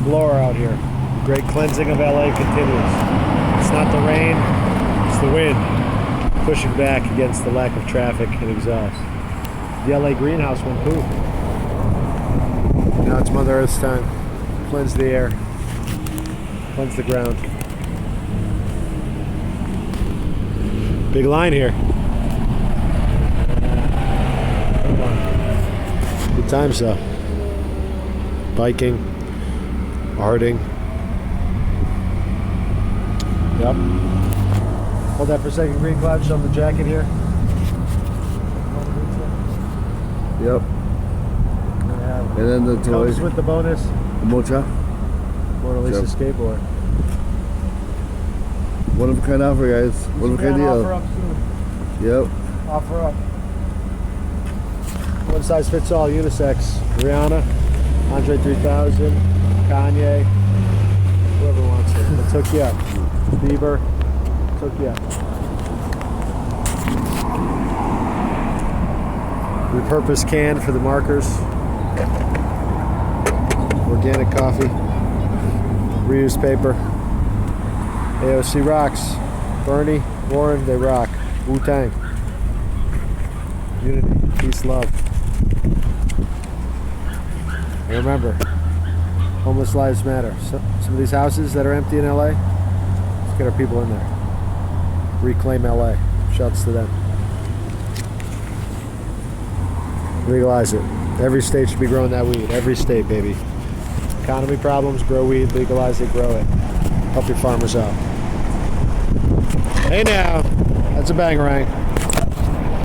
blower out here. The great cleansing of LA continues. It's not the rain, it's the wind pushing back against the lack of traffic and exhaust. The LA greenhouse went poof. Now it's Mother Earth's time. Cleanse the air, cleanse the ground. Big line here. Good times though. Biking, arting. Yep. Hold that for a second, Green Cloud. Show them the jacket here. Yep. And then the toy. Comes with the bonus. The mocha. Mona Lisa skateboard. One of a kind offer, guys. One of a kind deal. Offer up soon. Yep. Offer up. One size fits all, unisex. Rihanna, Andre 3000, Kanye, whoever wants it. It took you up. Bieber, took you up. Repurposed can for the markers. Organic coffee. Reused paper. AOC rocks. Bernie, Warren, they rock. Wu-Tang. Unity, peace, love. And remember, homeless lives matter. So, some of these houses that are empty in LA, let's get our people in there. Reclaim LA. Shouts to them. Legalize it. Every state should be growing that weed. Every state, baby. Economy problems, grow weed. Legalize it, grow it. Help your farmers out. Hey now, that's a bangarang.